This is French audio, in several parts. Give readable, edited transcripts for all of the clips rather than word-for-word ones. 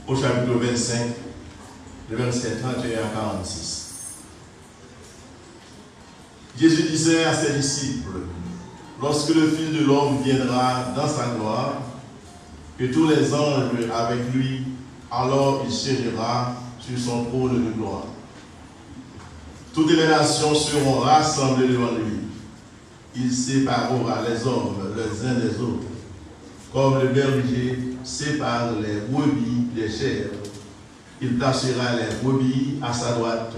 Au chapitre 25, le verset 31 à 46. Jésus disait à ses disciples, lorsque le Fils de l'homme viendra dans sa gloire, et tous les anges avec lui, alors il siégera sur son trône de gloire. Toutes les nations seront rassemblées devant lui. Il séparera les hommes les uns des autres, comme le berger sépare les brebis des chèvres. Il placera les brebis à sa droite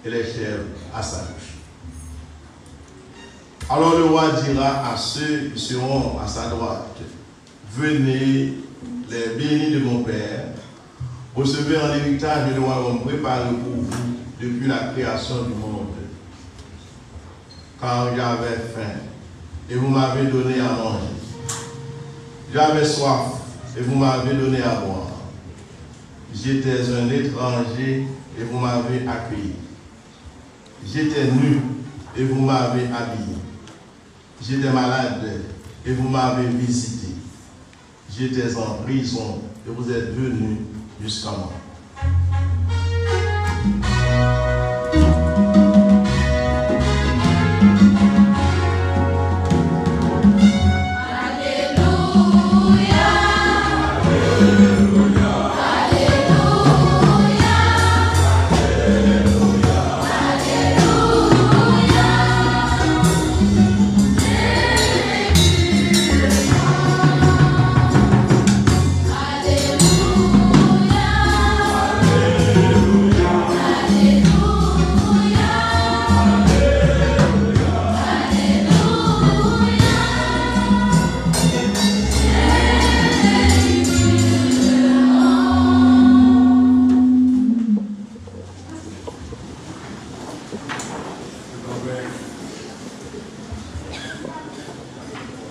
et les chèvres à sa gauche. Alors le roi dira à ceux qui seront à sa droite, venez les bénis de mon Père, recevez en héritage le royaume préparé pour vous depuis la création du monde. Car j'avais faim et vous m'avez donné à manger. J'avais soif et vous m'avez donné à boire. J'étais un étranger et vous m'avez accueilli. J'étais nu et vous m'avez habillé. J'étais malade et vous m'avez visité. J'étais en prison et vous êtes venus jusqu'à moi.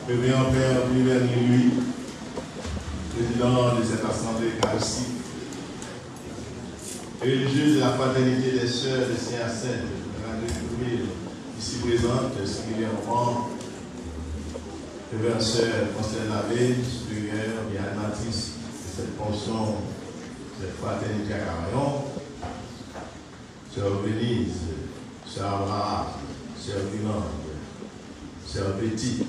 Révérend Père Olivier Louis, président de cette assemblée eucharistique, religieuse de la fraternité des sœurs de Saint-Hyacinthe, de la République, ici présente, singulièrement, Révérend Sœur Constance Labbé, supérieure et animatrice de cette fonction de cette fraternité à Carayon, Sœur Venise, Sœur Abraham, Sœur Guinande, Sœur Petite,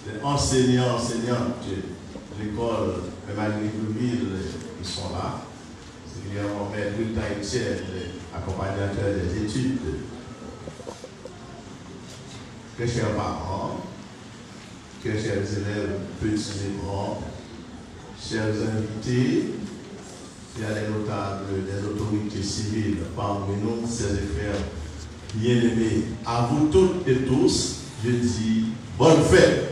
les enseignants, enseignantes de l'école de Maghrébine qui sont là, singulièrement Maître Taïtiel, accompagnateur des études, très chers parents, très chers élèves, petits et grands, chers invités, il y a des notables, des autorités civiles parmi nous, chers frères bien-aimés. À vous toutes et tous, je dis bonne fête.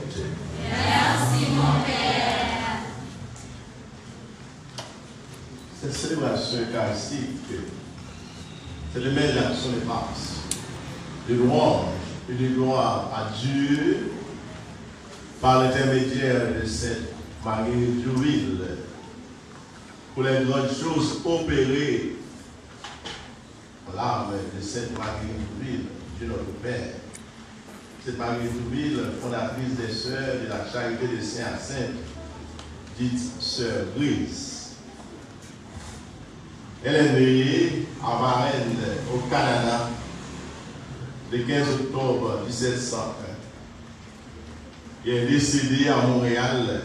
Merci mon Père. Cette célébration eucharistique, c'est le mail d'action de grâce, de louange et de gloire à Dieu par l'intermédiaire de cette Marie Jouville pour les grandes choses opérées dans l'âme de cette Marie Jouville, Dieu notre Père. Cette Marie Jouville, fondatrice des sœurs de la charité de Saint-Hyacinthe, dite Sœur Grise. Elle est née à Varennes, au Canada, le 15 octobre 1701. Elle est décédée à Montréal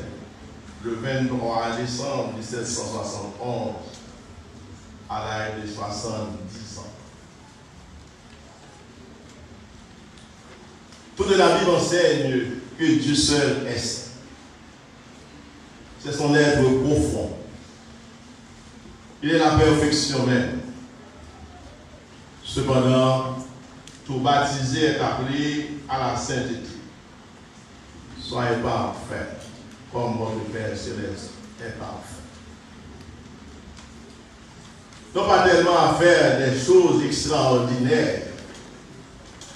le 23 décembre 1771 à l'âge de 70 ans. Toute la Bible enseigne que Dieu seul est saint. C'est son être profond. Il est la perfection même. Cependant, tout baptisé est appelé à la sainteté. Soyez parfaits, comme votre Père céleste est parfait. Non pas tellement à faire des choses extraordinaires,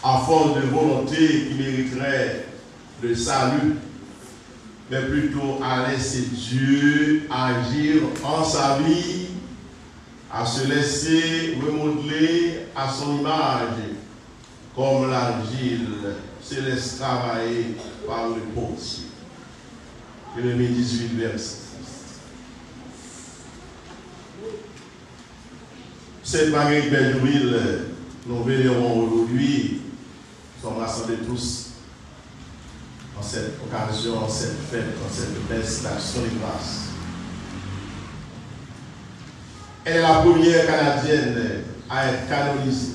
à force de volonté qui mériterait le salut, mais plutôt à laisser Dieu agir en sa vie, à se laisser remodeler à son image, comme l'argile se laisse travailler par le potier. Jérémie 18, verset 6. Cette Marguerite Belleville, nous vénérons aujourd'hui, nous sommes rassemblés tous en cette occasion, en cette fête, en cette messe d'action de grâce. Elle est la première Canadienne à être canonisée.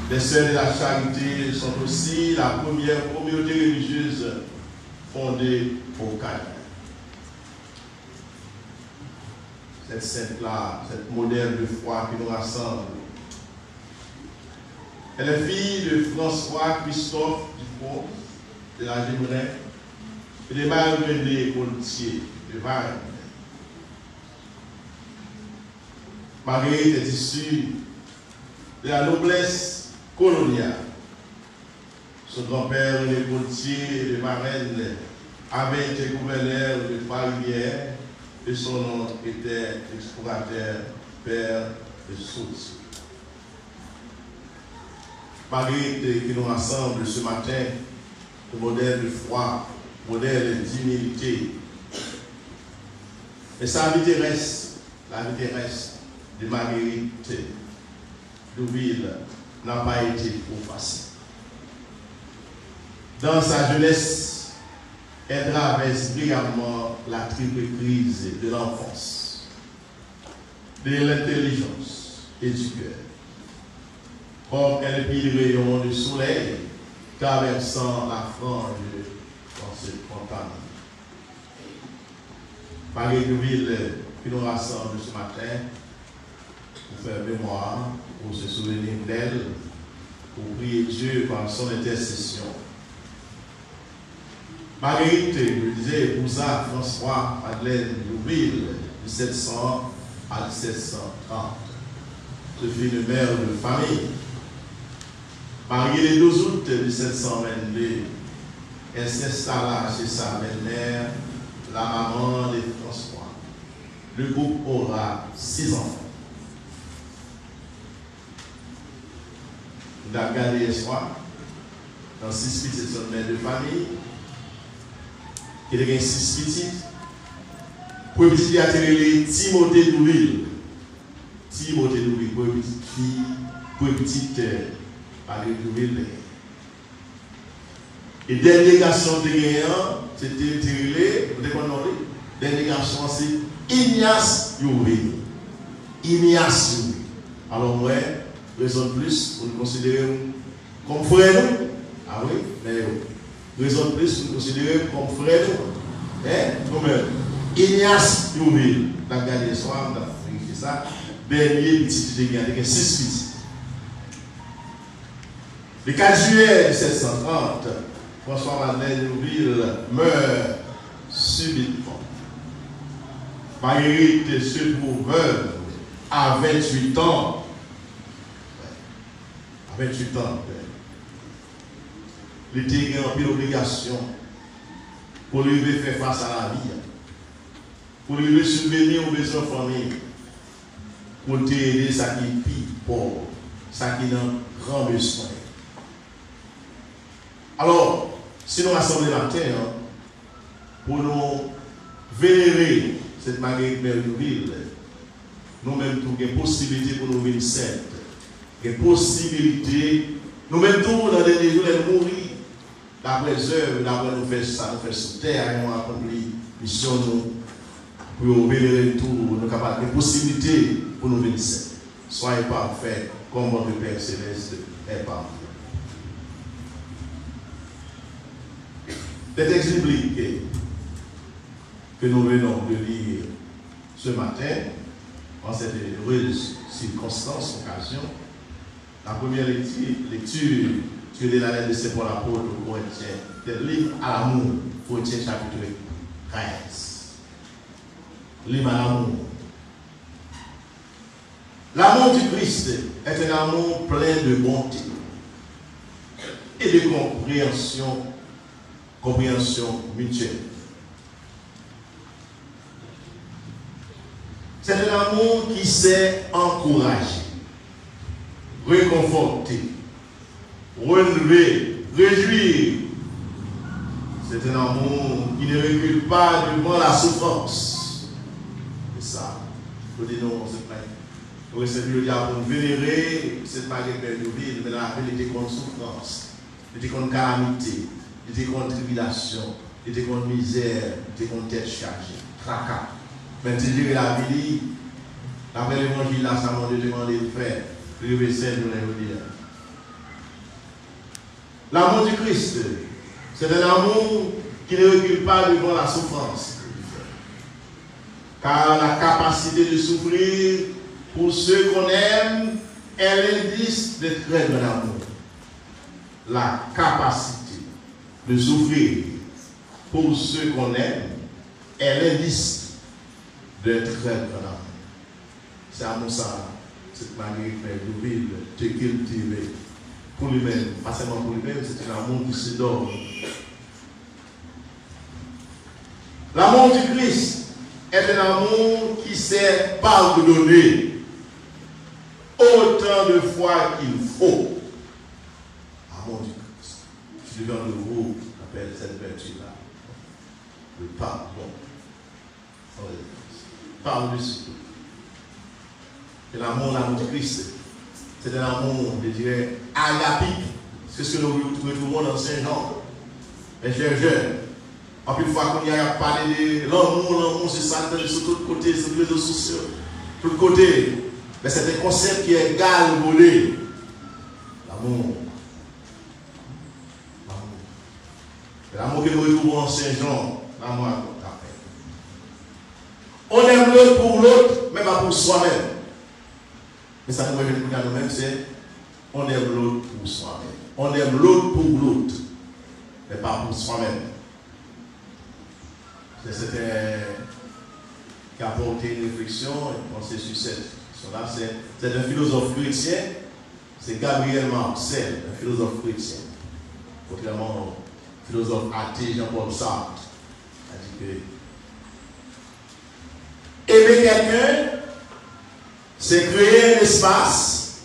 Les Sœurs de la Charité sont aussi la première communauté religieuse fondée au Canada. Cette sainte-là, cette modèle de foi qui nous rassemble. Elle est fille de François Christophe Dupont, de la Gémeray, et de Marie-Renée Gaultier, de Varennes. Marguerite est issue de la noblesse coloniale. Son grand-père, René Gaultier de Varennes, avait été gouverneur de Trois-Rivières et son nom était explorateur, père de Sautier. Marguerite qui nous rassemble ce matin, le modèle de foi, modèle d'humilité. Et sa vie terrestre, la vie terrestre de Marguerite Douville n'a pas été trop facile. Dans sa jeunesse, elle traverse brillamment la triple crise de l'enfance, de l'intelligence et du cœur. Comme elle pile le rayon du soleil traversant la frange dans cette montagne. Marguerite Douville qui nous rassemble ce matin pour faire mémoire, pour se souvenir d'elle, pour prier Dieu par son intercession. Marguerite, je disais, épousa François Madeleine Douville, 1700 à 1730. Ce fut une mère de famille. Mariée le 12 août 1722, elle s'installa chez sa belle-mère, la maman de François. Le groupe aura 6 enfants. Nous avons gardé ce soir dans 6 petites, c'est une mère de famille. Il y a 6 petites. Pour une petite, il y a Timothée Douville. Timothée Douville, pour une petite fille, pour une petite Marguerite Douville. Et dernier garçon de gagnant, c'était Térélé, vous avez dernier garçon, c'est Ignace Youville. Ignace Youville. Alors, moi, raison de plus pour nous considérer comme frères. Ah oui, mais raison de plus pour nous considérer comme frères. Nous-mêmes. Ignace Youville, dans le dernier soir, on a vérifié ça. Dernier petit de gagnant, il y a 6 petits. Le 4 juillet 1730, François Madeleine Douville meurt subitement. Marguerite se trouve veuve à 28 ans. À 28 ans. Il était en pile obligation pour lui faire face à la vie, pour lui subvenir aux besoins de famille, pour t'aider ça qui est pire pauvre, ça qui n'a grand besoin. Alors, si nous rassemblons matin, pour nous vénérer cette Marguerite Douville, nous-mêmes, nous avons des possibilités pour nous venir saintes. Des possibilités, nous-mêmes, tous dans les derniers jours, nous mourir. D'après œuvres, d'après nous faire ça, nous faire sur terre, nous accomplir mission nous, pour obéir tout, nous sommes capables de possibilités pour nous venir saints. Soyez parfaits comme votre Père Céleste est parfait. Les textes bibliques que nous venons de lire ce matin, en cette heureuse circonstance, occasion, la première lecture de la lettre de Saint Paul apôtre aux Corinthiens, le livre à l'amour, Corinthiens chapitre 13. Livre à l'amour. L'amour du Christ est un amour plein de bonté et de compréhension mutuelle. C'est un amour qui sait encourager, réconforter, relever, réjouir. C'est un amour qui ne recule pas devant la souffrance. C'est ça. Nous disons, c'est pas. Nous recevons pour vénérer, c'est pas que Père de ville, mais la ville était contre souffrance, il était contre calamité, il était contre tribulation, il était contre misère, il était contre tête chargée, tracas. Mais tu dis la vie, après l'évangile, là, ça m'a demandé de faire, le verset, je voulais dire. L'amour du Christ, c'est un amour qui ne recule pas devant la souffrance. Car la capacité de souffrir pour ceux qu'on aime est l'indice de très grand amour. La capacité de souffrir pour ceux qu'on aime est l'indice de très grand amour. C'est à ça, cette manière de vivre, de cultiver pour lui-même, pas seulement pour lui-même, c'est un amour qui se donne. L'amour du Christ est un amour qui sait pardonner autant de fois qu'il faut. Amour du Christ. Je devant de vous, appelle cette vertu-là. Le pardon. Par-dessus tout. Et l'amour du Christ, c'est un amour, je dirais, agapique. C'est ce que nous retrouvons dans Saint-Jean. Mes chers jeunes, en plus de fois qu'on y a parlé de l'amour, c'est ça, sur tous les côtés, sur les réseaux sociaux, tous les côtés. Mais c'est un concept qui est galvaudé. L'amour. L'amour que nous retrouvons en Saint-Jean, l'amour à côté. On aime l'autre pour l'autre, mais pas pour soi-même. Mais ça nous revient à nous-mêmes, c'est on aime l'autre pour soi-même. On aime l'autre pour l'autre, mais pas pour soi-même. C'est qui a apporté une réflexion et pensée sur cette question-là. C'est un philosophe chrétien, c'est Gabriel Marcel, un philosophe chrétien. Contrairement au philosophe athée Jean-Paul Sartre, a dit que aimer quelqu'un, c'est créer un espace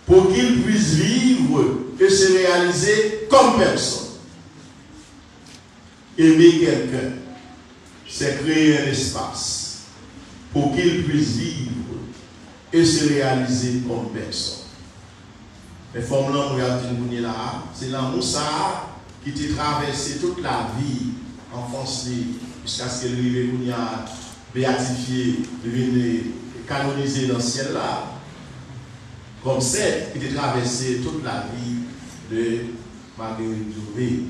pour qu'il puisse vivre et se réaliser comme personne. Aimer quelqu'un, c'est créer un espace pour qu'il puisse vivre et se réaliser comme personne. Mais forme l'amour, là, c'est l'amour ça qui t'a traversé toute la vie, enfance, jusqu'à ce qu'elle vive béatifié, devenir canonisé dans le ciel là. Comme c'est qui t'a traversé toute la vie de Marguerite Joubé.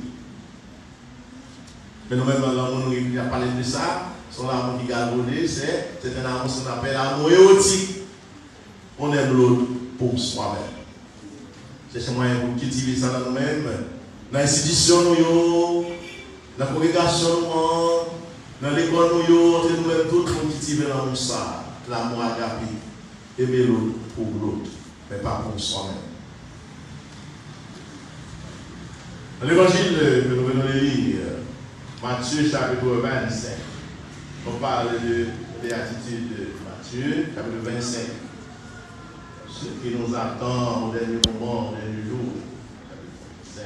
Mais nous-mêmes, l'amour, nous avons parlé de ça. Son amour qui galvaudé, c'est un amour qu'on appelle l'amour érotique. On aime l'autre pour soi-même. C'est un moyen pour cultiver ça dans nous-mêmes. Dans l'institution, dans la congrégation, dans l'école, nous-mêmes, tous pour cultiver l'amour ça. L'amour agapé. Aimer l'autre pour l'autre, mais pas pour soi-même. Dans l'évangile que nous venons de lire, Matthieu chapitre 25, on parle de béatitude de Matthieu, chapitre 25. Ce qui nous attend au dernier moment, au dernier jour, chapitre 25.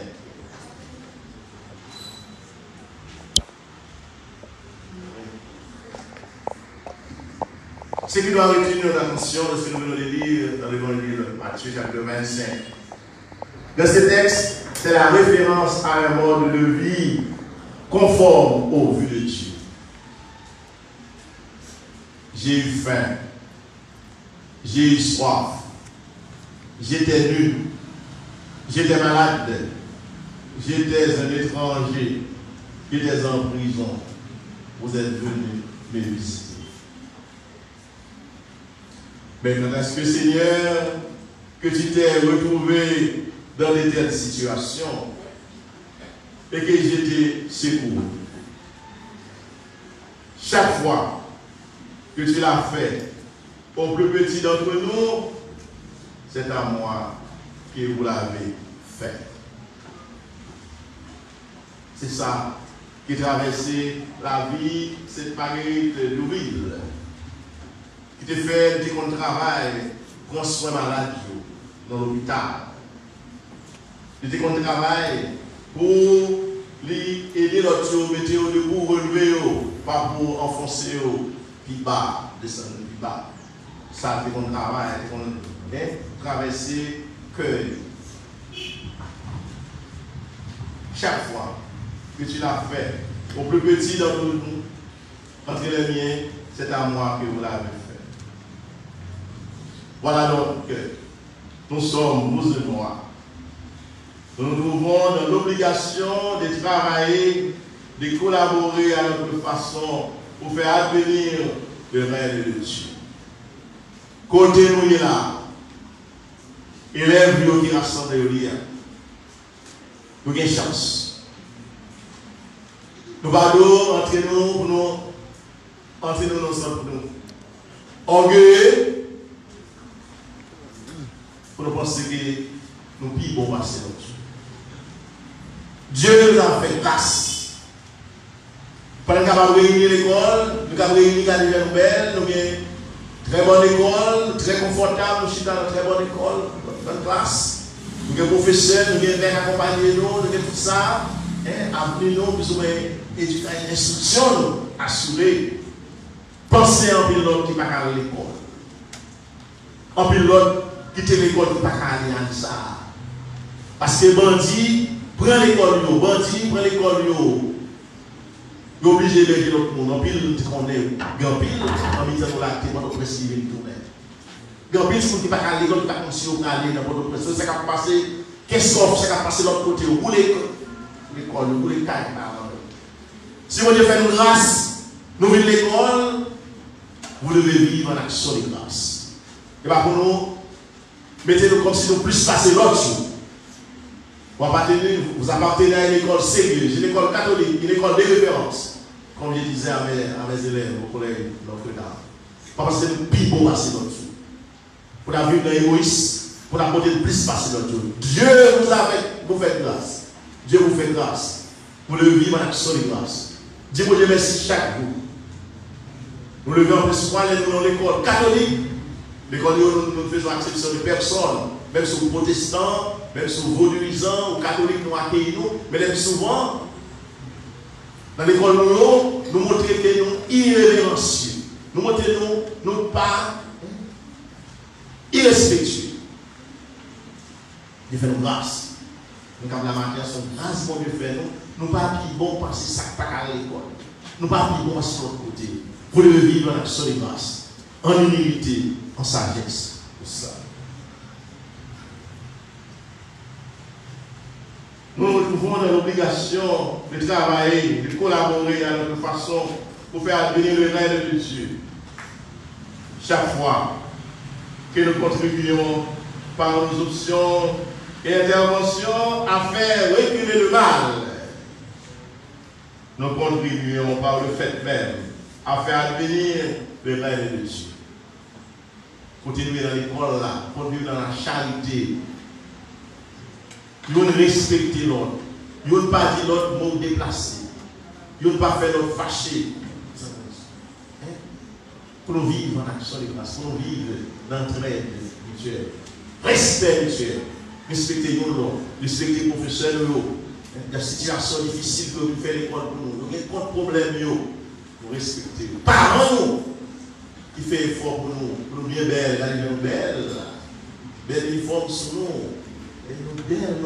Ce qui doit retenir notre attention de ce que nous venons de lire dans l'évangile de Matthieu chapitre 25. Dans ce texte, c'est la référence à un mode de vie conforme aux vues de Dieu. J'ai eu faim, j'ai eu soif, j'étais nu, j'étais malade, j'étais un étranger, j'étais en prison. Vous êtes venus me visiter. Maintenant, est-ce que Seigneur, que tu t'es retrouvé dans de telles situations et que j'étais secouru? Chaque fois que tu l'as fait au plus petit d'entre nous, c'est à moi que vous l'avez fait. C'est ça qui traversait la vie, cette Marguerite Louis, qui te fait du travail, prendre soin malade dans l'hôpital. Il te travail pour lui aider l'autre, mettre debout, relever, pas pour enfoncer, puis bas, descendre, puis bas. Ça fait qu'on travail, qu'on traverser cœur. Chaque fois que tu l'as fait, au plus petit d'entre nous, entre les miens, c'est à moi que vous l'avez fait. Voilà donc que nous sommes, vous et moi. Nous nous trouvons dans l'obligation de travailler, de collaborer à notre façon pour faire advenir le règne de Dieu. Côté nous est là. Élève qui rassemble le lien. Nous avons une chance. Nous parlons entre nous ensemble. Orgueilleux. Pour nous penser que nous pouvons passer notre Dieu. Dieu nous a fait grâce. Pendant qu'on a réuni l'école, nous avons réuni la nouvelle, nous avons une très bonne école, très confortable, nous sommes dans une très bonne école, bonne classe. Nous avons des professeurs, nous avons des mecs accompagnés, nous avons tout ça. Appelez nous, plus ou moins, éduquer une instruction, assurer. Pensez en pilote qui ne va pas aller à l'école. En pilote qui quitte l'école qui ne va pas aller à ça. Parce que bandit, prend l'école, bandit, prend l'école, il est obligé de dire l'autre monde. En pile, tu connais, en pile, en misant pour la tête, on peut essayer de tourner. En pile, si on ne va pas aller à l'école, on ne va pas aller dans votre pression, ça va passer, qu'est-ce qu'on fait, ça va passer de l'autre côté, où l'école, où les cailles. Si vous Dieu fait une grâce, nous venons de l'école, vous devez vivre en action de grâce. Et pas pour nous, mettez-nous comme si nous plus passer l'autre jour. Vous appartenez à une école sérieuse, une école catholique, une école de référence. Comme je disais à mes élèves, aux collègues Notre-Dame. Pas parce que nous pivons passer l'autre jour. Pour la vivre dans l'égoïsme, pour la côté plus passer l'autre jour. Dieu vous fait grâce. Dieu vous fait grâce. Vous le vivre en action de grâce. Dieu vous remercie chaque jour. Nous le vivons en plus dans l'école catholique. L'école nous faisons exception de personnes, même si vous protestants, même si vous vaudouisants ou catholiques nous accueillons, mais même souvent, dans l'école nous montrons que nous irrévérencieux. Nous montrons que nous pas irrespectueux. Dieu fait nous grâce. Nous avons la matière, son grâce, mon Dieu fait nous. Nous pas plus bon parce que ça pas à l'école. Nous pas plus bon parce que l'autre côté. Vous devez vivre en action de grâce, en humilité, en sagesse. Pour ça. Nous nous trouvons dans l'obligation de travailler, de collaborer à notre façon pour faire advenir le règne de Dieu. Chaque fois que nous contribuons par nos options et interventions à faire reculer le mal, nous contribuons par le fait même à faire advenir le règne de Dieu. Continuer dans l'école là, continuer dans la charité. Nous respecter l'autre. Nous ne pas dire l'autre mot déplacé. Nous ne pas faire l'autre fâché. Pour nous vivre en action de grâce, pour nous vivre d'entraide mutuelle. Respect mutuel. Respectez nous, respectez les professeurs, la situation difficile que vous faites l'école pour nous. Nous avons des problèmes, nous respectez. Parents, qui fait effort pour nous bien belles, nous belle uniforme sur nous. Et nous belles,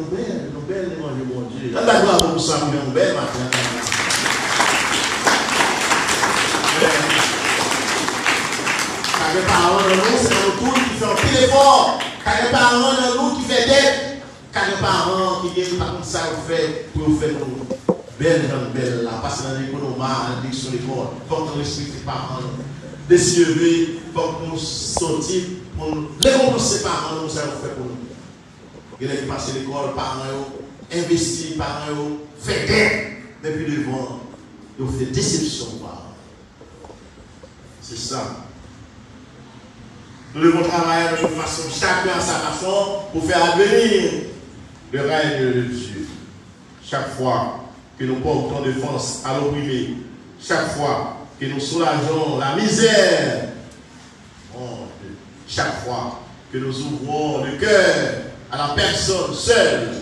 mon Dieu. Quand la gloire pour ça, nous belles maintenant. Car les parents de nous, c'est nous tous qui font pile effort. Car les parents de nous qui fait dette. Car les parents qui viennent par contre ça fait pour faire nous belle là. Parce que dans l'économie, dans l'éducation de l'école, pour que nous respections les parents. Des cieux, pour que nous sortions, pour nous récompenser les parents, nous savons faire pour nous. Il a passé l'école, parents, investi, parents, fait dette. Mais puis devant, ils fait déception, parents. C'est ça. Nous devons travailler de toute façon, chacun à sa façon, pour faire advenir le règne de Dieu. Chaque fois que nous portons défense à l'opprimé, chaque fois que nous soulageons la misère, chaque fois que nous ouvrons le cœur à la personne seule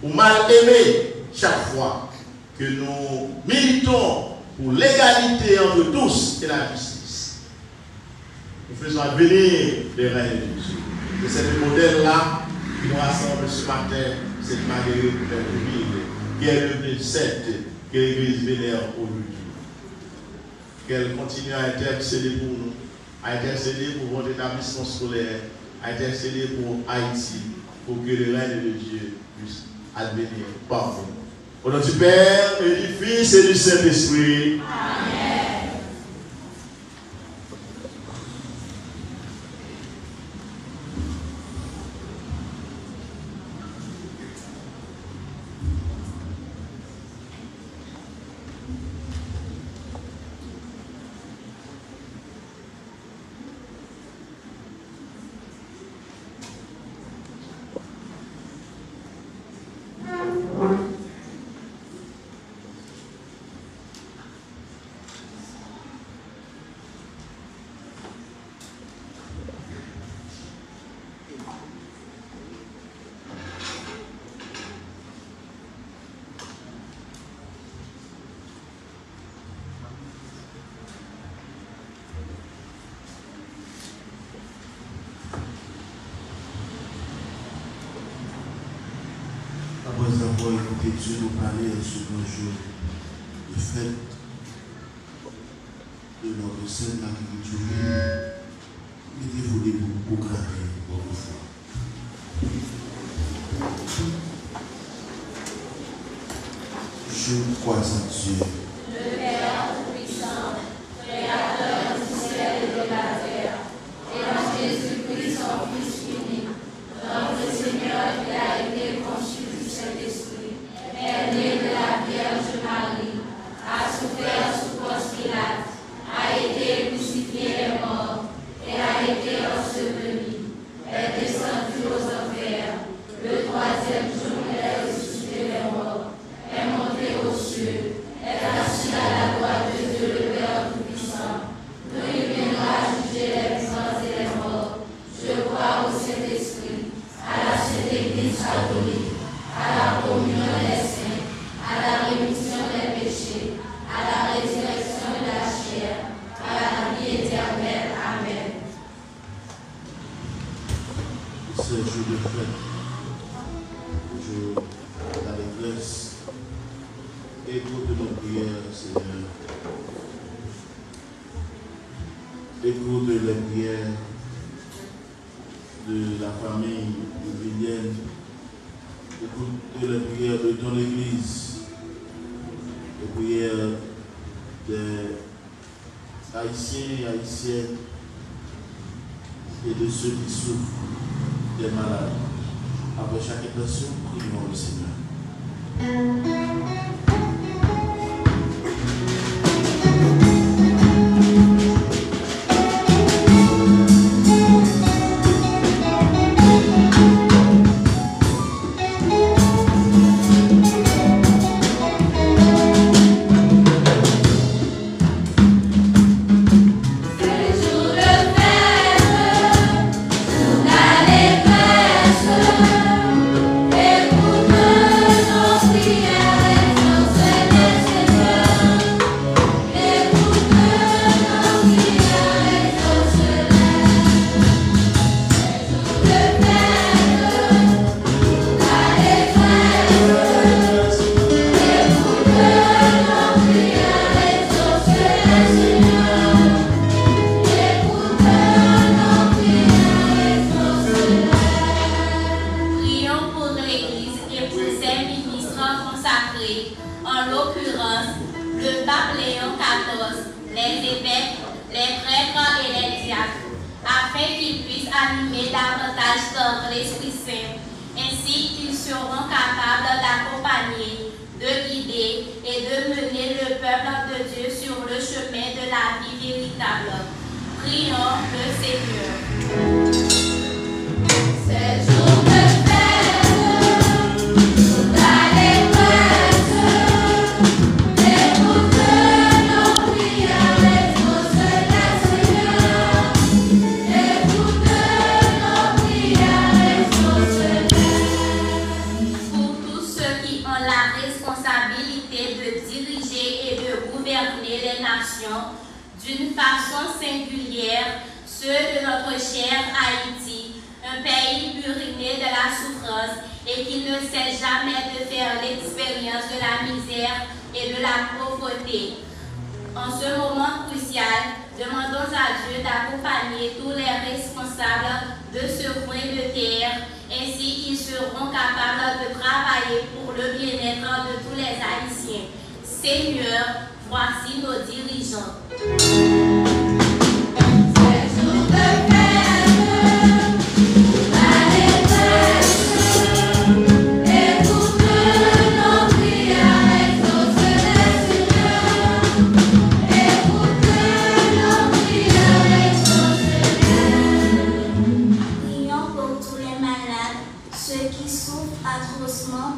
ou mal aimée, chaque fois que nous militons pour l'égalité entre tous et la justice, nous faisons advenir les règnes de Dieu. Et c'est le modèle-là qui nous rassemble ce matin, cette Marguerite Ville, qui est devenue cette que l'Église vénère aujourd'hui. Qu'elle continue à intercéder pour nous, à intercéder pour votre établissement scolaire, à intercéder pour Haïti, pour que le règne de Dieu puisse advenir par vous. Au nom du Père, et du Fils et du Saint-Esprit. Amen. Après avoir écouté Dieu nous parler sur nos jours, le fait de notre Sainte Agriculture, mettez-vous des mots pour graver votre foi. Je crois en Dieu. Le Père Tout-Puissant, Créateur du ciel et de la terre, et en Jésus-Christ, son Fils unique, notre Seigneur qui a été conçu du Saint-Esprit, est né de la Vierge Marie, a souffert sous Ponce Pilate, a été crucifié et mort, et a été enseveli, est descendu aux enfers, le troisième jour il est ressuscité des morts, est monté aux cieux, est assis à la droite de Dieu le Père Tout-Puissant, d'où il viendra juger les vivants et les morts. Je crois au Saint-Esprit, à la Sainte Église catholique, à la communion des saints, à la rémission des péchés, à la résurrection de la chair, à la vie éternelle. Amen. Ce jour de fête, jour d'allégresse, écoute nos prières, Seigneur. Écoute les prières de la famille de Vivienne. Écoute les prières de ton Église. Les prières des Haïtiens et Haïtiennes et de ceux qui souffrent des malades. Après chaque intention, prions le Seigneur. Écoute nos prières. animés davantage par l'Esprit Saint. Ainsi, ils seront capables d'accompagner, de guider et de mener le peuple de Dieu sur le chemin de la vie véritable. Prions le Seigneur. C'est jour de fête, toute allégresse, écoute nos prières, expose le Seigneur. Écoute nos prières, expose-les. Pour tous ceux qui ont la responsabilité de diriger et de gouverner les nations, d'une façon singulière, ceux de notre cher Haïti, un pays buriné de la souffrance et qui ne sait jamais de faire l'expérience de la misère et de la pauvreté. En ce moment crucial, demandons à Dieu d'accompagner tous les responsables de ce coin de terre, ainsi qu'ils seront capables de travailler pour le bien-être de tous les Haïtiens. Seigneur, voici nos dirigeants.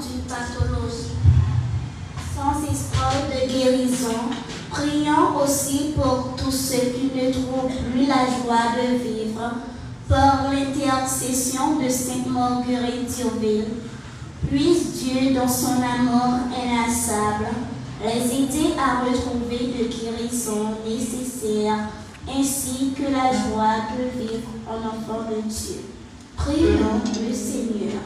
D'une pathologie sans espoir de guérison. Prions aussi pour tous ceux qui ne trouvent plus la joie de vivre par l'intercession de Sainte Marguerite d'Urville. Puisse Dieu, dans son amour inlassable, les aider à retrouver le guérison nécessaire ainsi que la joie de vivre en enfant de Dieu. Prions le Seigneur.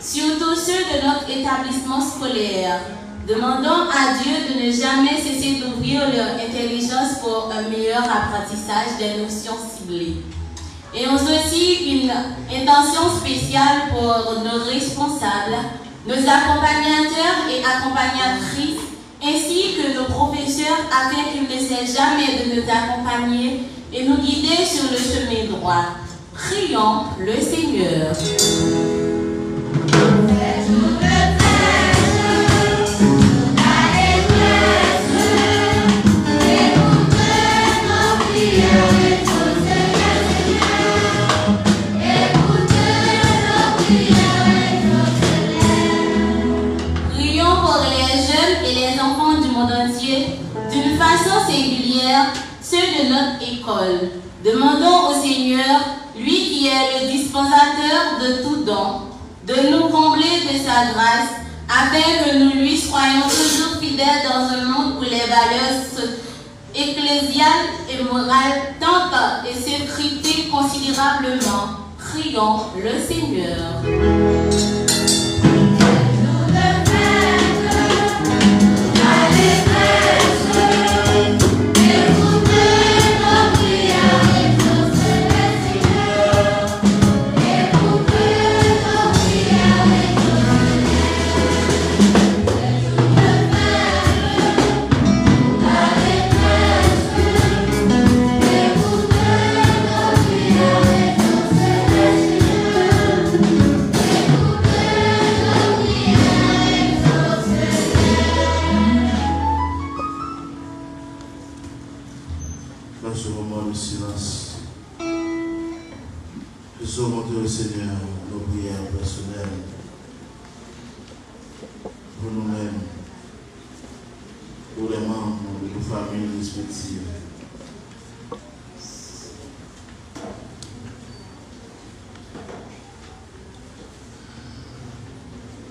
Surtout ceux de notre établissement scolaire. Demandons à Dieu de ne jamais cesser d'ouvrir leur intelligence pour un meilleur apprentissage des notions ciblées. Et aussi une intention spéciale pour nos responsables, nos accompagnateurs et accompagnatrices, ainsi que nos professeurs, afin qu'ils ne cessent jamais de nous accompagner et nous guider sur le chemin droit. Prions le Seigneur. D'une façon singulière, ceux de notre école. Demandons au Seigneur, lui qui est le dispensateur de tout don, de nous combler de sa grâce, afin que nous lui soyons toujours fidèles dans un monde où les valeurs ecclésiales et morales tentent et s'effriter considérablement. Prions le Seigneur. Dans ce moment de silence, je surmonte au Seigneur nos prières personnelles pour nous-mêmes, pour les membres de nos familles respectives.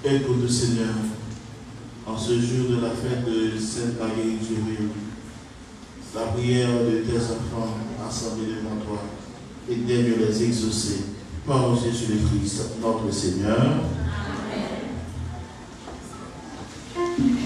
Écoute, Seigneur, en ce jour de la fête de Sainte Marguerite d'Urville, la prière de tes enfants assemblés devant toi et daignes les exaucer par Jésus-Christ, notre Seigneur. Amen.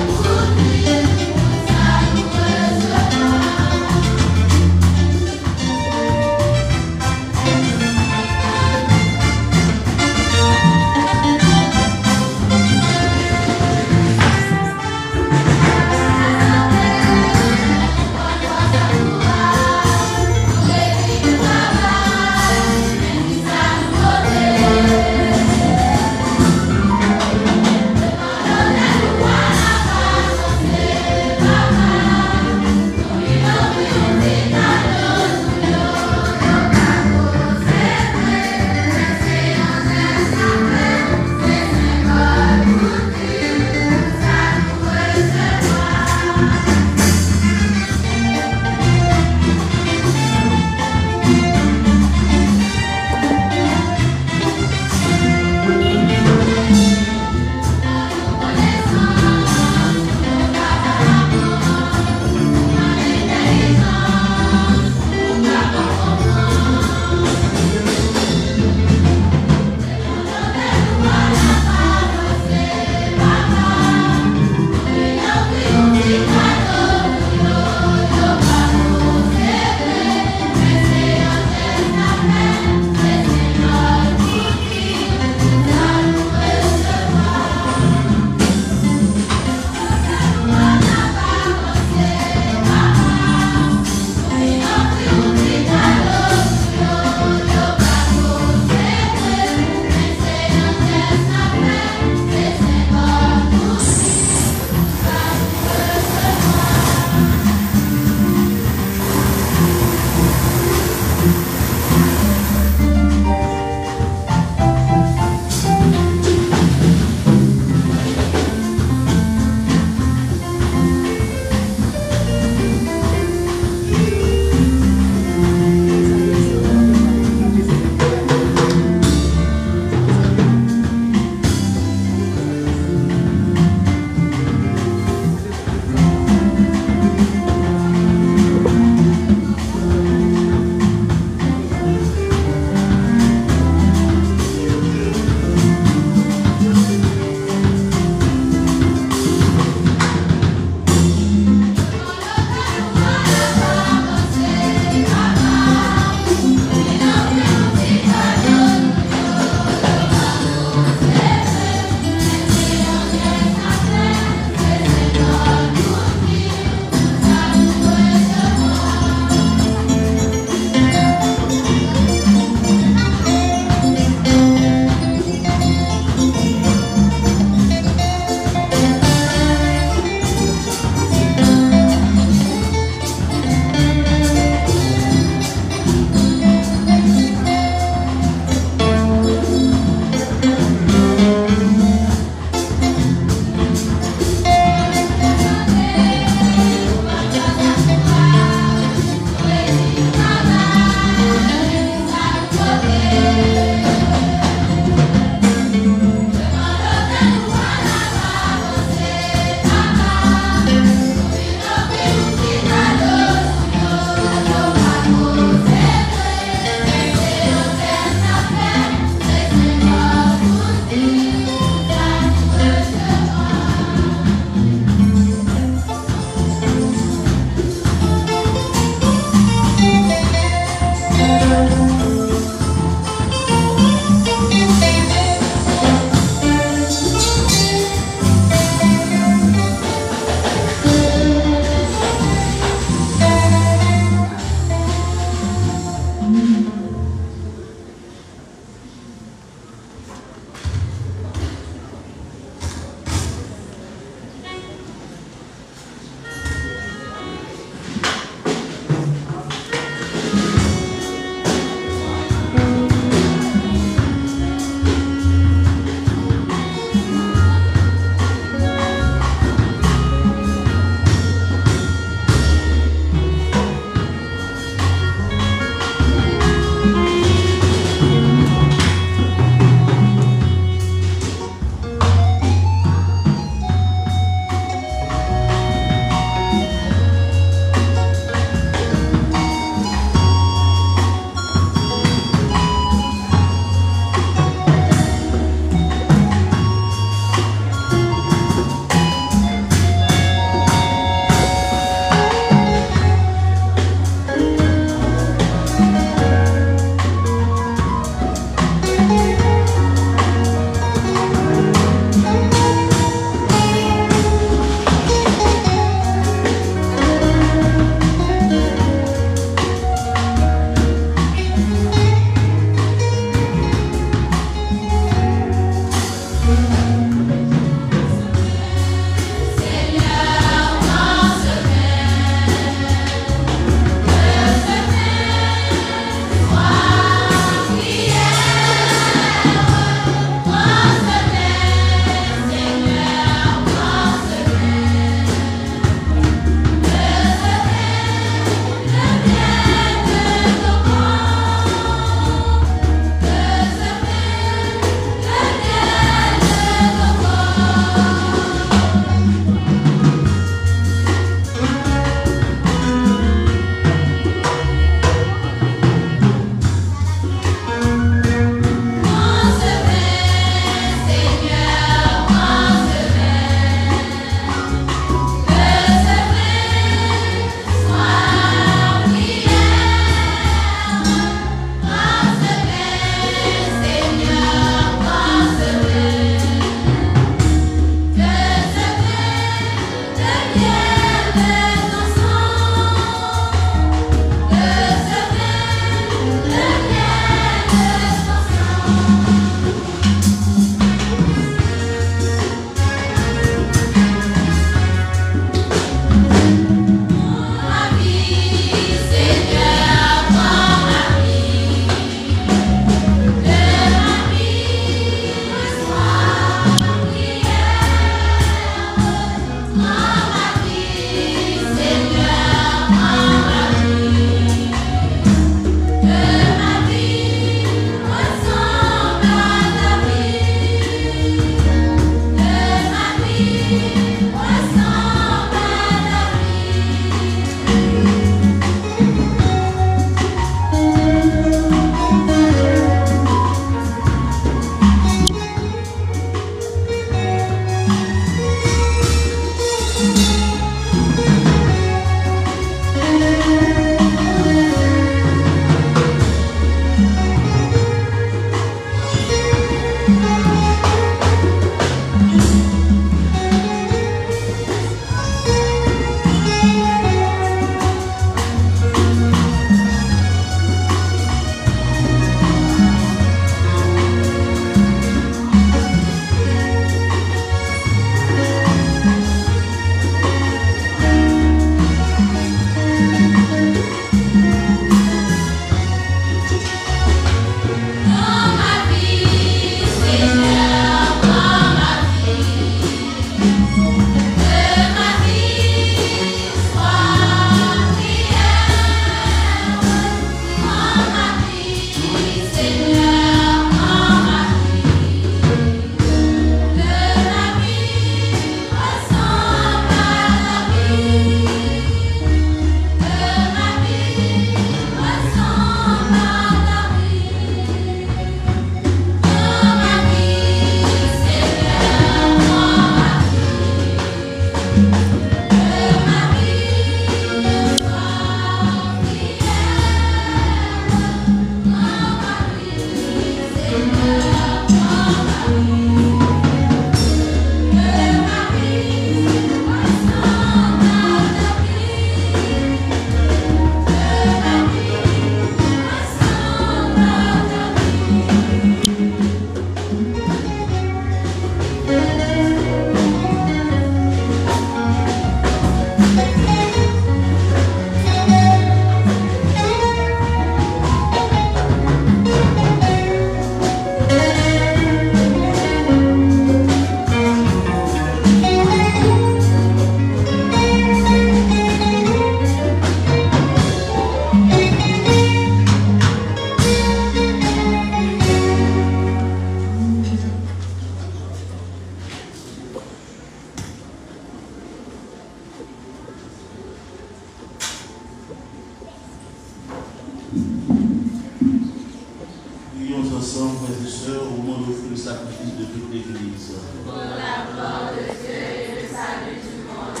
frères et sœurs, au moment d'offrir le sacrifice de toute l'Église. Pour la gloire de Dieu et le salut du monde.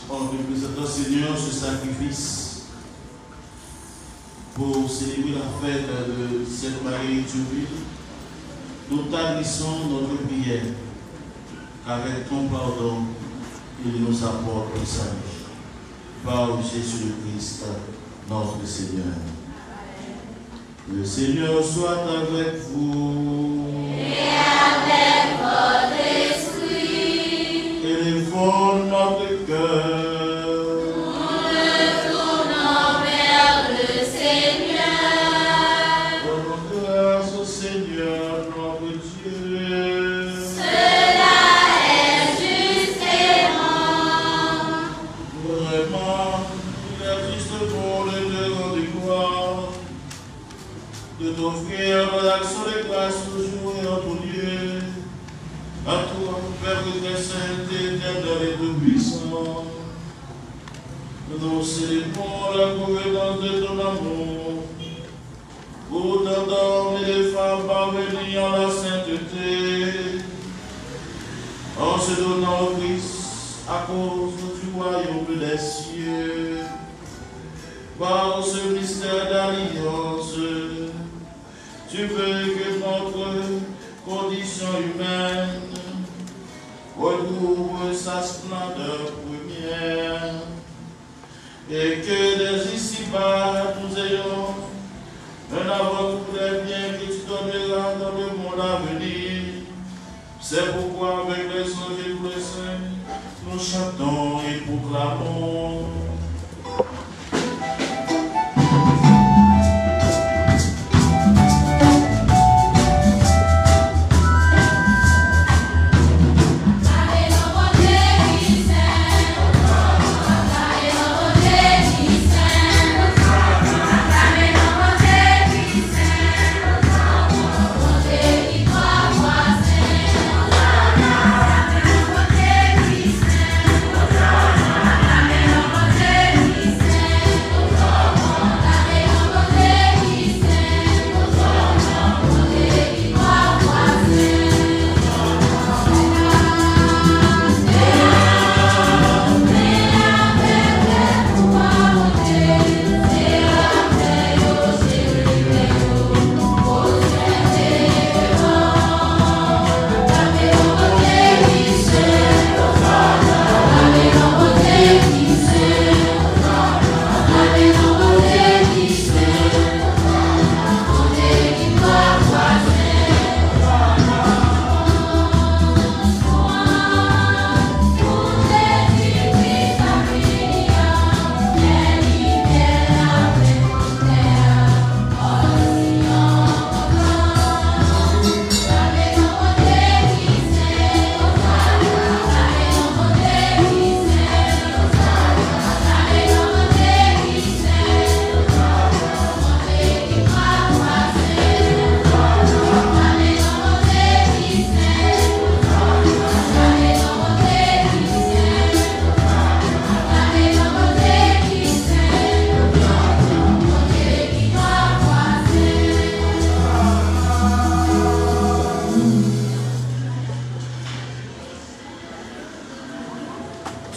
En te présentant, Seigneur, ce sacrifice pour célébrer la fête de Sainte Marie Éthiopie, nous t'adressons notre prière, qu'avec ton pardon, il nous apporte le salut. Par Jésus le Christ, notre Seigneur. Le Seigneur soit avec vous. Et avec votre esprit. Élevons notre cœur. Nous le tournons vers le Seigneur. Rendons grâce au Seigneur, notre Dieu. Cela est juste et bon. Vraiment, il est juste pour le te rendre gloire, de t'offrir l'action de grâce toujours et en tout lieu, à toi, Père très saint, éternel et tout-puissant. Nous célébrons la gouvernance de ton amour, pour tant d'hommes et de femmes parvenir à la sainteté, en se donnant au Christ à cause du royaume des cieux. Par ce mystère d'alliance, tu veux que notre condition humaine retrouve sa splendeur première, et que des ici-bas nous ayons un avant-goût des biens que tu donneras dans le monde à venir. C'est pourquoi avec les anges et tous les saints, nous chantons et proclamons.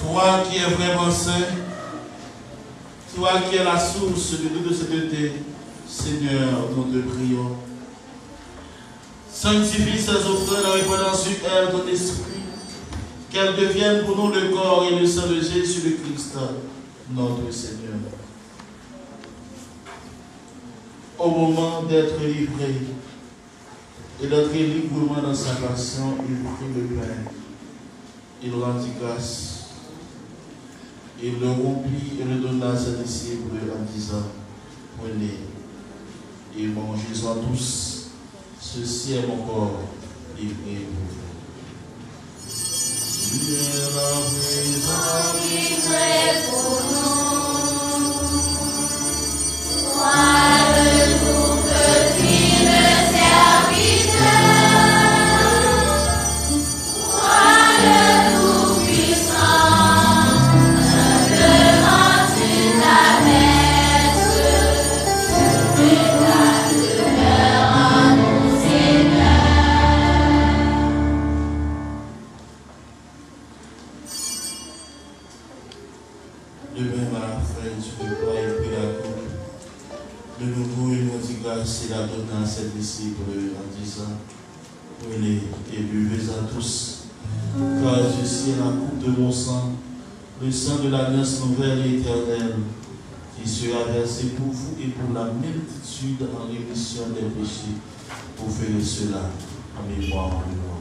Toi qui es vraiment saint, toi qui es la source de toute sainteté, Seigneur, nous te prions. Sanctifie ces offrandes en répandant sur elles ton esprit, qu'elles deviennent pour nous le corps et le sang de Jésus le Christ, notre Seigneur. Au moment d'être livré et d'entrer librement dans sa passion, il prit le pain, il rendit grâce. Il le rompit et le donna à ses disciples en disant, prenez et mangez-en tous, ceci est mon corps livré pour vous. Viens la présence Livré pour nous. Sois le tout petit serviteur. Sois le tout puissant. Devant tu la messe. a donné à ses disciples en disant, prenez et buvez à tous, car ceci est la coupe de mon sang, le sang de l'alliance nouvelle et éternelle, qui sera versé pour vous et pour la multitude en rémission des péchés. Vous ferez cela en mémoire de moi.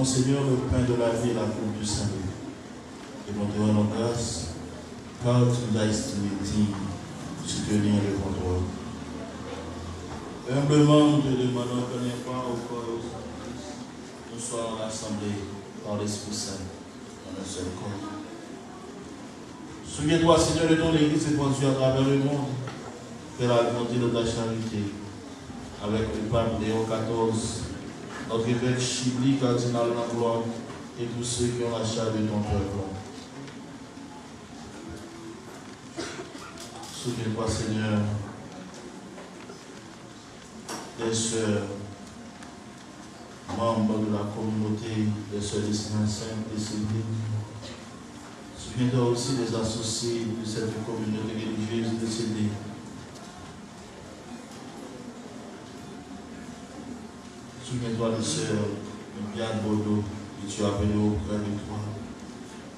Seigneur, le pain de la vie et la coupe du salut. Et nous te rendons grâce, car tu nous as estimé digne de soutenir le contrôle. Humblement, nous te demandons que n'importe au corps et au sacrifice, nous soyons rassemblés par l'Esprit Saint dans un seul corps. Souviens-toi, Seigneur, de ton Église répandue à travers le monde, fais la volonté de ta charité, avec le pape Léon XIV, notre évêque Chibli, cardinal Langlois, et tous ceux qui ont la charge de ton peuple. Souviens-toi, Seigneur, des sœurs, membres de la communauté des sœurs des Saints décédées. Souviens-toi aussi des associés de cette communauté religieuse décédée. Souviens-toi de sœur Biane Bodo, que tu as appelé auprès de toi.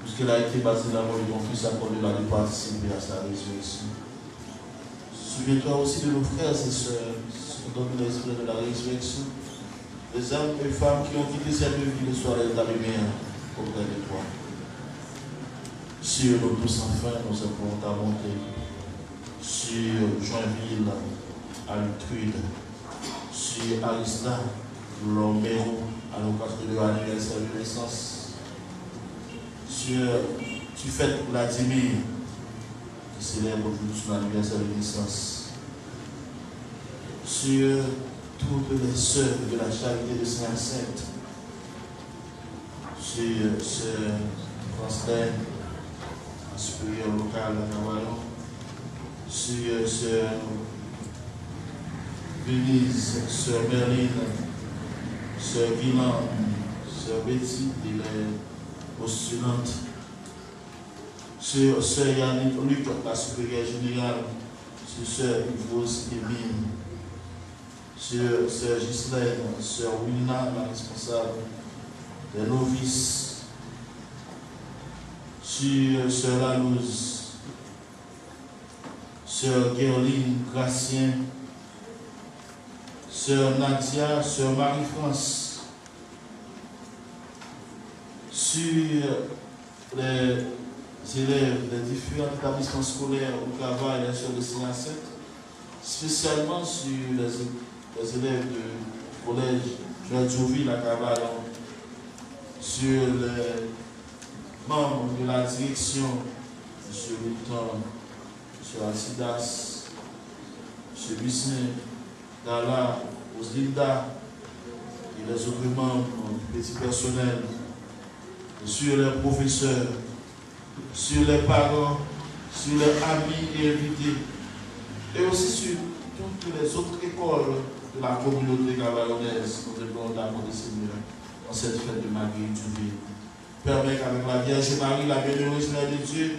Puisqu'elle a été baptisée dans la mort de ton fils, accorde-la de participer à sa résurrection. Souviens-toi aussi de nos frères et sœurs, qui sont dans l'esprit de la résurrection, des hommes et femmes qui ont quitté cette vie le soir de la lumière auprès de toi. Sur nous tous enfin, nous implorons ta bonté. Sur Joinville, à Lutrude, sur Arisla, Lomero, à l'occasion de l'anniversaire de naissance. Tu fêtes Vladimir, qui célèbre aujourd'hui son anniversaire de naissance. Sur toutes les sœurs de la charité de Saint-Sainte. Sur Sœur Francelaine, supérieur local à Cavallon. Sur Sœur Venise, Sœur Merline, Sœur Guilan, Sœur Betty, il est postulante. Sur Sœur Yannick Luc, la supérieure générale. Sur Sœur Yvose Emine. Sur Sœur Ghislaine, Sœur Wilna, la responsable des novices. Sur Sœur Lalouse, Sœur Guerline Gracien, Sœur Nadia, Sœur Marie-France. Sur les élèves des différents établissements scolaires où travaillent les sœurs de Saint-Sainte, spécialement sur les élèves du collège Georgioville à Cavallon, sur les membres de la direction, M. Milton, M. Alcidas, M. Bisnet, Dala, Oslinda, et les autres membres du petit personnel sur les professeurs, sur les parents, sur les amis et invités, et aussi sur toutes les autres écoles de la communauté gabayonaise, nous demandons d'amour de Seigneur en cette fête de Marguerite Duville. Permet qu'avec la Vierge Marie, la bienheureuse Mère de Dieu,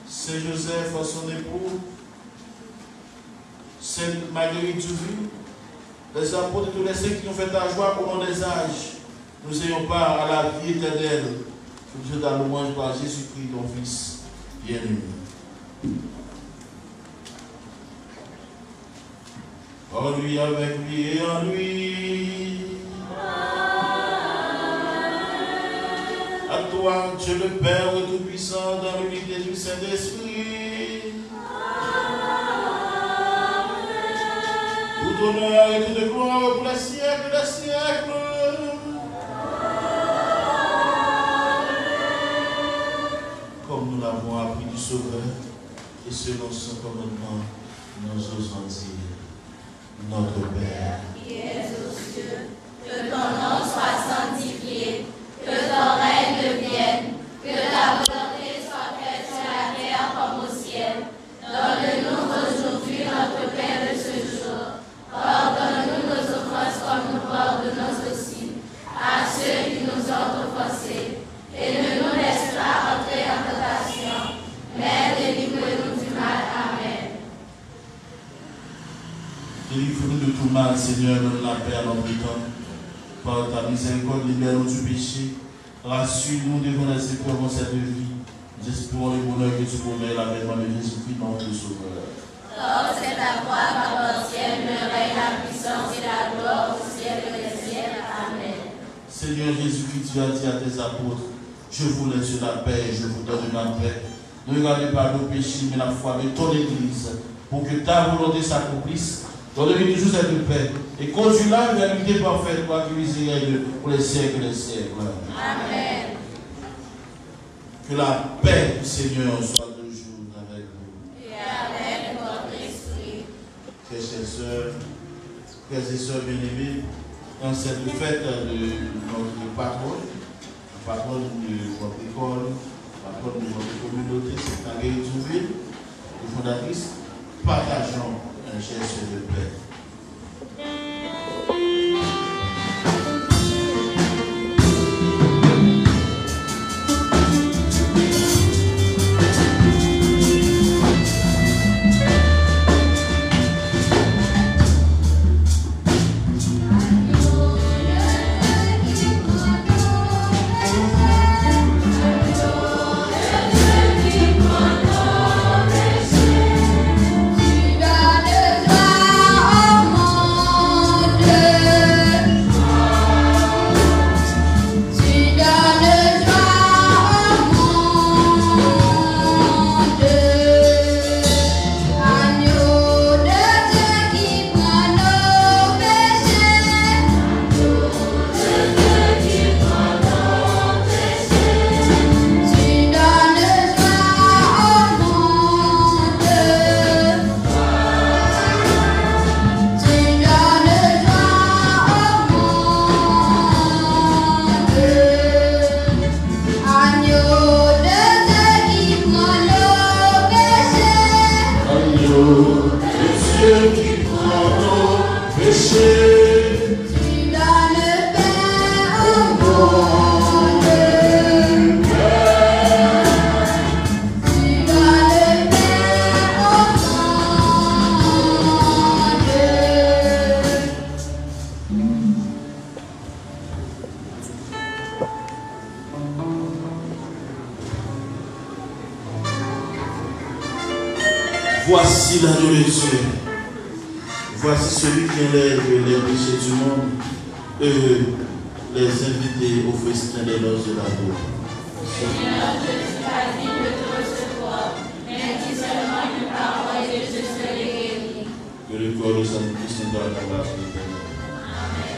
Saint Joseph, son époux, Sainte Marguerite Duville, les apôtres et tous les saints qui ont fait ta joie au nom des âges, nous ayons part à la vie éternelle. Que Dieu t'a louange par Jésus-Christ, ton Fils bien-aimé. En lui, avec lui et en lui. À toi, Dieu le Père Tout-Puissant, dans l'unité du Saint-Esprit. Tout honneur et toute gloire pour les siècles des siècles. Comme nous l'avons appris du Sauveur, et selon son commandement, nous osons dire, notre Père, qui es aux cieux, que ton nom soit sanctifié, que ton règne vienne, que ta volonté soit faite sur la terre comme au ciel. Donne-nous aujourd'hui notre pain de ce jour. Pardonne-nous nos offenses comme nous pardonnons aussi à ceux qui nous ont offensés. Et ne nous laisse pas entrer en tentation, mais délivre-nous du mal. Amen. Délivre-nous de tout mal, Seigneur, donne la paix à notre temps. Par ta miséricorde, libère-nous du péché. Rassure-nous devant les épreuves de cette vie. Nous espérons le bonheur que tu promets, l'avènement de Jésus-Christ, notre Sauveur. Or, c'est à toi qu'appartiennent le règne, la puissance et la gloire au siècle des siècles. Amen. Seigneur Jésus-Christ, tu as dit à tes apôtres, je vous laisse la paix, je vous donne ma paix. Ne regardez pas nos péchés, mais la foi de ton Église, pour que ta volonté s'accomplisse. Donne-lui toujours cette paix et conduis-la vers l'unité parfaite, toi qui miséricorde pour les siècles des siècles. Amen. Que la paix du Seigneur soit toujours avec vous. Et avec votre esprit. Frères et sœurs bien-aimés, dans cette fête de notre patronne, la patronne de votre école, la patronne de votre communauté, c'est Marguerite Duville, la fondatrice, partageons un geste de paix. Voici l'agneau de Dieu. Voici celui qui enlève les péchés du monde. Les invités au festin des noces de l'amour. Seigneur, je ne suis pas digne de te recevoir, mais dis seulement une parole et je serai guéri. Que le corps de Saint-Christ nous donne la grâce de Dieu. Amen.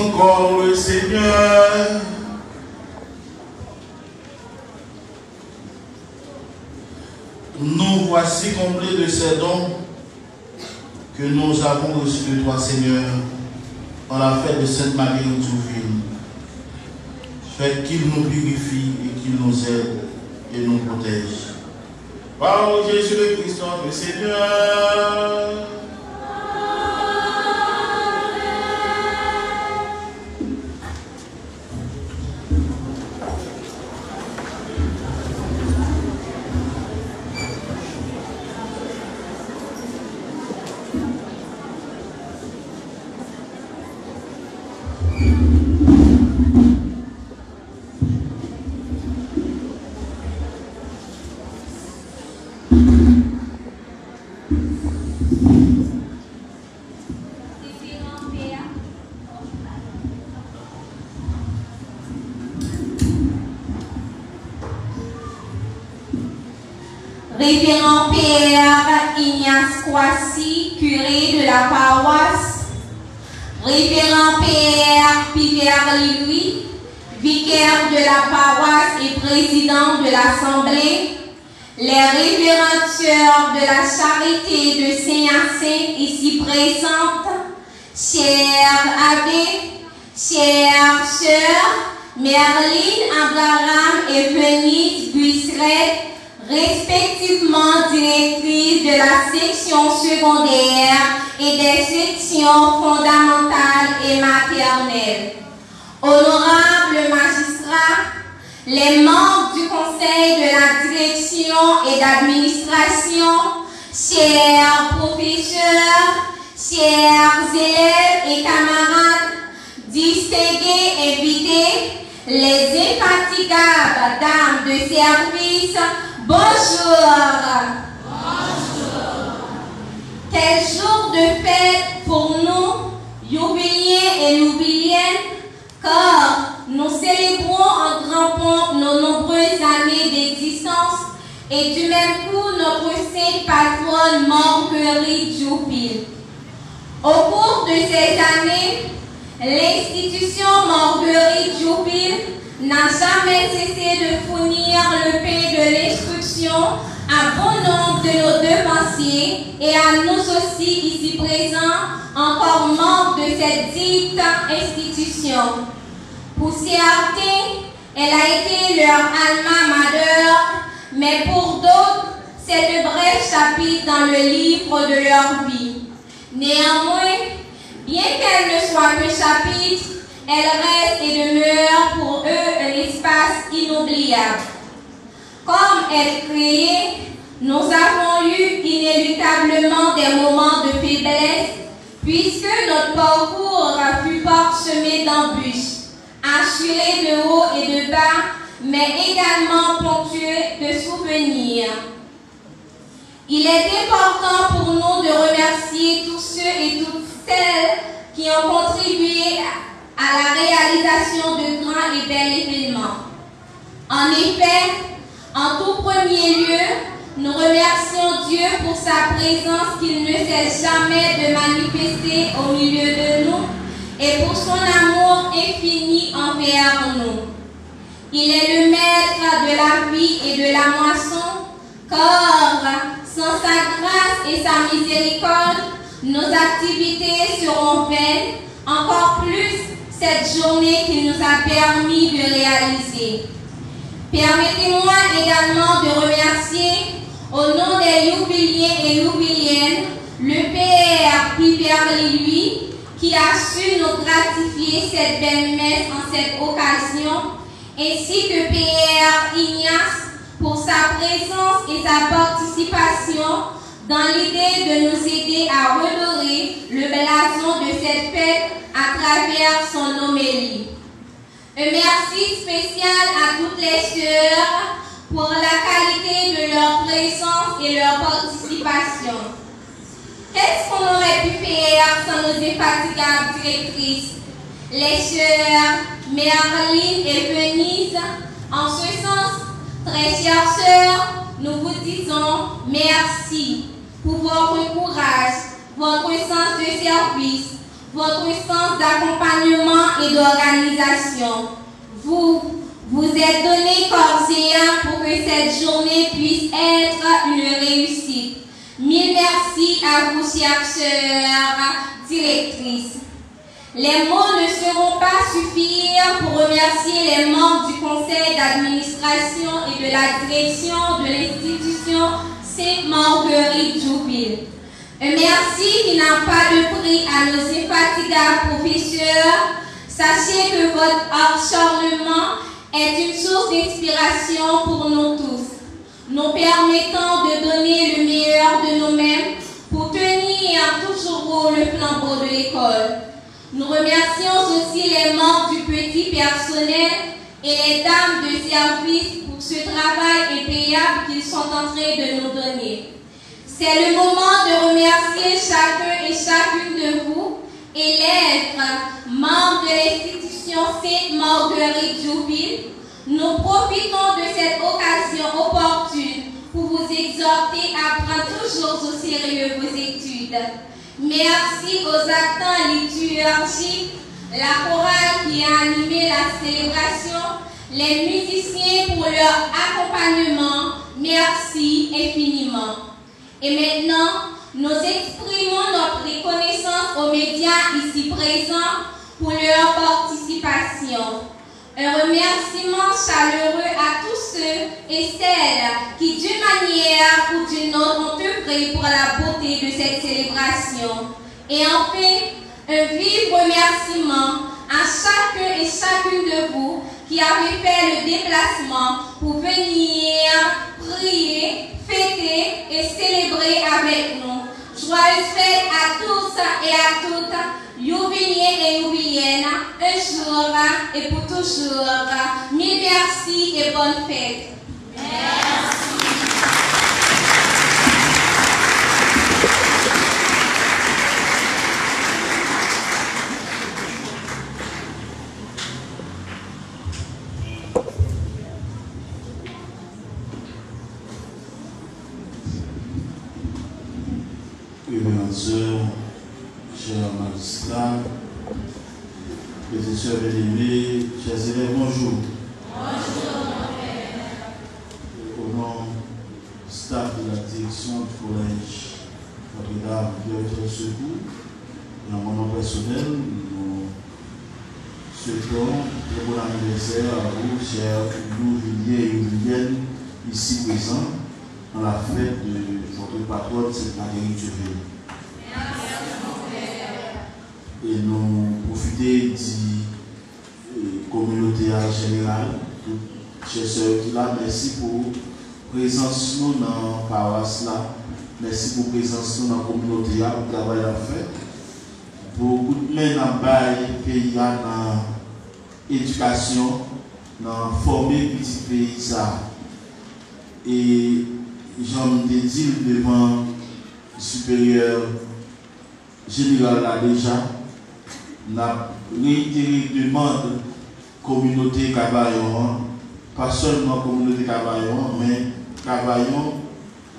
encore le Seigneur. Nous voici comblés de ces dons que nous avons reçus de toi, Seigneur, en la fête de Sainte Marie Jouville. Fais qu'il nous purifie et qu'il nous aide et nous protège. Par Jésus le Christ, notre Seigneur. Révérend Père Ignace Kouassi, curé de la paroisse. Révérend Père Pierre Louis, vicaire de la paroisse et président de l'Assemblée. Les révérentes sœurs de la charité de Saint-Hyacinthe ici présentes, chers abbés, chères sœurs, Merline, Abraham et Venise Buisseret, respectivement directrices de la section secondaire et des sections fondamentales et maternelles. Honorables magistrats, les membres du conseil de la direction et d'administration, chers professeurs, chers élèves et camarades, distingués invités, les infatigables dames de service, bonjour. Bonjour. Quel jour de fête pour nous, Youbiliens et Youbiliennes, car nous célébrons en grand pompe nos nombreuses années d'existence et du même coup notre sainte patronne Marguerite Joupil. Au cours de ces années, l'institution Marguerite Joupil n'a jamais cessé de fournir le pain de l'instruction à bon nombre de nos devanciers et à nous aussi ici présents, encore membres de cette dite institution. Pour certains, elle a été leur alma mater, mais pour d'autres, c'est de brefs chapitres dans le livre de leur vie. Néanmoins, bien qu'elle ne soit que chapitre, elle reste et demeure pour eux un espace inoubliable. Comme elle créait, nous avons eu inéluctablement des moments de faiblesse, puisque notre parcours fut parsemé d'embûches, assuré de haut et de bas, mais également ponctué de souvenirs. Il est important pour nous de remercier tous ceux et toutes celles qui ont contribué à la réalisation de grands et bels événements. En effet, en tout premier lieu, nous remercions Dieu pour sa présence qu'il ne cesse jamais de manifester au milieu de nous et pour son amour infini envers nous. Il est le maître de la vie et de la moisson, car sans sa grâce et sa miséricorde, nos activités seront vaines, encore plus cette journée qu'il nous a permis de réaliser. Permettez-moi également de remercier, au nom des Youbiliens et Youbiliennes, le Père Pierre Louis, qui a su nous gratifier cette belle messe en cette occasion, ainsi que Père Ignace pour sa présence et sa participation dans l'idée de nous aider à redorer le blason de cette fête à travers son homélie. Un merci spécial à toutes les sœurs pour la qualité de leur présence et leur participation. Qu'est-ce qu'on aurait pu faire sans nos infatigables directrices, les sœurs Merline et Venise? En ce sens, très chères sœurs, nous vous disons merci pour votre courage, votre sens de service, votre sens d'accompagnement et d'organisation. Vous êtes donné corps et âme pour que cette journée puisse être une réussite. Mille merci à vous, chère sœur directrice. Les mots ne seront pas suffire pour remercier les membres du conseil d'administration et de la direction de l'institution Sainte-Marguerite Jouville. Un merci qui n'a pas de prix à nos infatigables professeurs. Sachez que votre acharnement est une source d'inspiration pour nous tous, nous permettant de donner le meilleur de nous-mêmes pour tenir toujours haut le flambeau de l'école. Nous remercions aussi les membres du petit personnel et les dames de service pour ce travail impayable qu'ils sont en train de nous donner. C'est le moment de remercier chacun et chacune de vous, élèves, membres de l'institution Sainte-Marguerite Jouville. Nous profitons de cette occasion opportune pour vous exhorter à prendre toujours au sérieux vos études. Merci aux acteurs liturgiques, la chorale qui a animé la célébration, les musiciens pour leur accompagnement. Merci infiniment. Et maintenant, nous exprimons notre reconnaissance aux médias ici présents pour leur participation. Un remerciement chaleureux à tous ceux et celles qui, d'une manière ou d'une autre, ont œuvré pour la beauté de cette célébration. Et enfin, un vif remerciement à chacun et chacune de vous qui avez fait le déplacement pour venir prier, fêter et célébrer avec nous. Joyeuses fêtes à tous et à toutes, Youbiliens et Youbiliennes, un jour et pour toujours. Mille merci et bonne fête. Merci. Sœurs, chers magistrats, mes sœurs bien-aimées, chers élèves, bonjour. Bonjour, mon père. Au nom du staff de la direction du collège Notre-Dame de Secours, et en mon nom personnel, nous souhaitons un bon anniversaire à vous, chers Youbiliens et Youbiliennes, ici présents, dans la fête de votre patronne, Sainte-Marguerite Jouville. Et nous profiter de la communauté en général, chers sœurs qui là, merci pour la présence nous dans la paroisse là, merci pour la présence nous dans la communauté pour le travail à faire. Beaucoup de mains dans le pays, dans l'éducation, dans former le petit pays ça. Et j'en ai dit devant le supérieur général là déjà. La réitéré demande communauté Cavaillon, pas seulement communauté Cavaillon, mais Cavaillon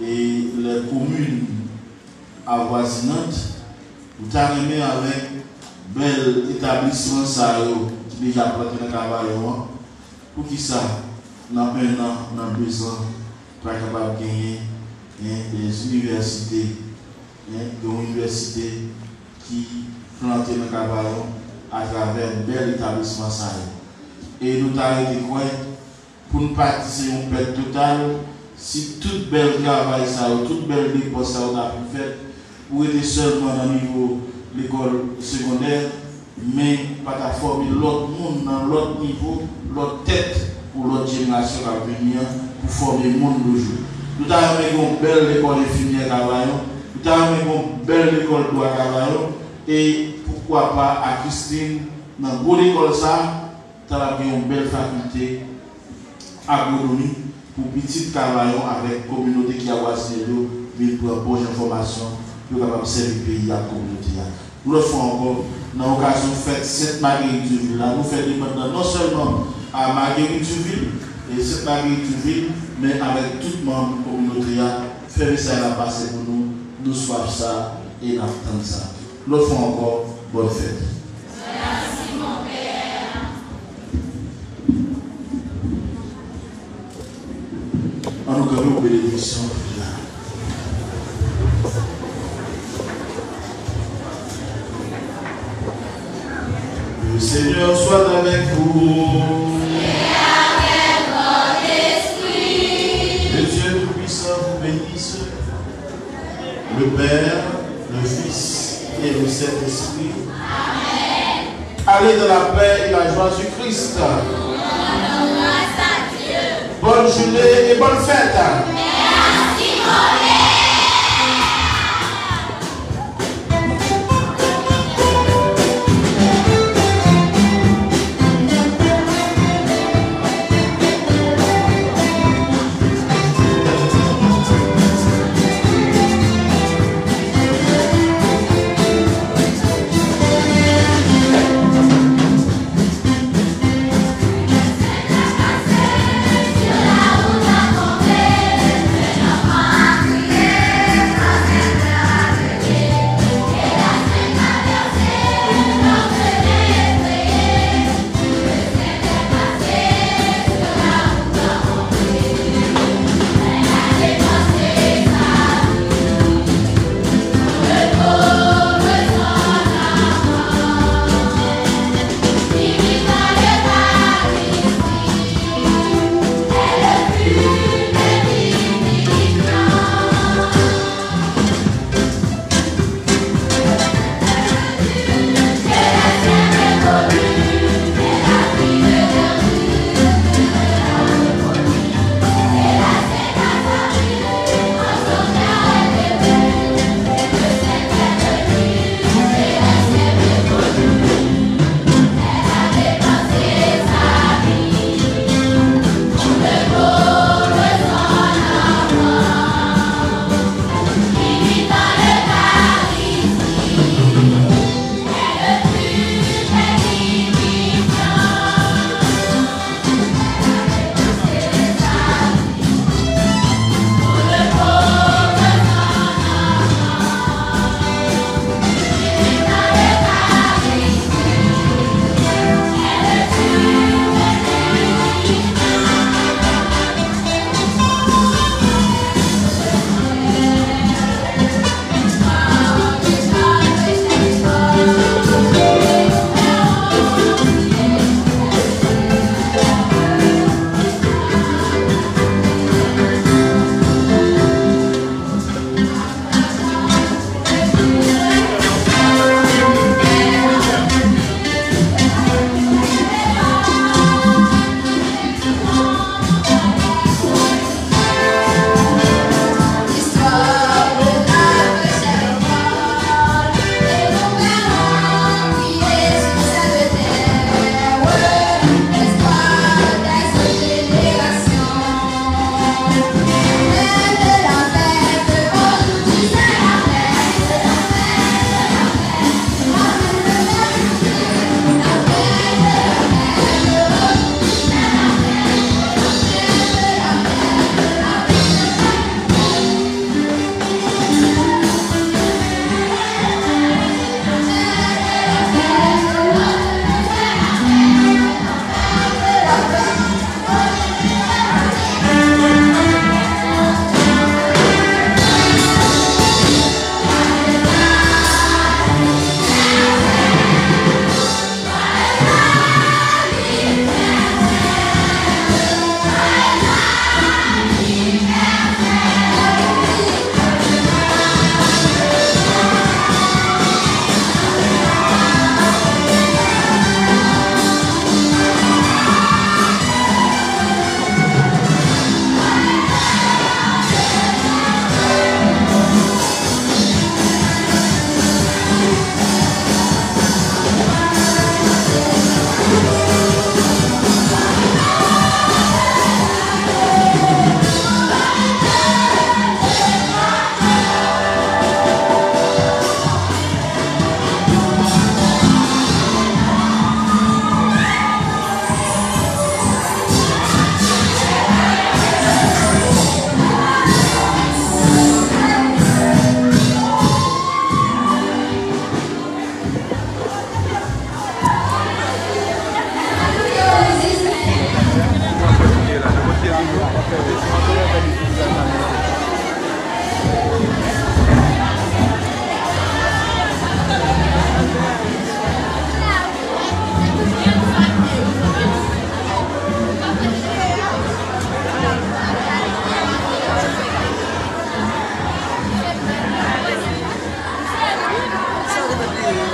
et les communes avoisinantes, vous avez avec bel établissement ça qui déjà planté dans Cavaillon. Pour qui ça, dans un an, dans 2 ans, pas capable de gagner des universités, des universités qui planté dans le Cavaillon à travers un bel établissement. Et nous avons été quoi pour nous participer à une perte totale si toute belle travail, toute belle dépense ça a pu faire pour être seulement dans le niveau de l'école secondaire, mais pas former l'autre monde dans l'autre niveau, l'autre tête pour l'autre génération à venir pour former le monde le jour. Nous avons une belle école infirmière à Cavaillon, nous avons une belle école de Cavaillon. Et pourquoi pas à Christine, dans une bonne école, ça, tu as une belle faculté agronomie pour petit Cavaillon avec la communauté qui a voisiné l'eau, pour une bonne information, pour capable servir le pays à la communauté. Nous le faisons encore dans l'occasion de fête Sainte-Marguerite Jouville. Nous faisons maintenant non seulement à Marguerite Jouville et Sainte-Marguerite Jouville, mais avec tout le monde de la communauté. Faire ça à passer pour nous, nous soyons ça et nous attendons ça. Nous faisons encore Bonne fête. Merci mon Père. En nous cadeau bénédiction là. Le Seigneur soit avec vous. Et avec votre esprit. Le Dieu Tout-Puissant vous bénisse, le Père, le Fils et le Saint-Esprit. Amen. Allez dans la paix et la joie du Christ. Grâce à Dieu. Bonne journée et bonne fête. Merci mon Père. Sur la route à Amen.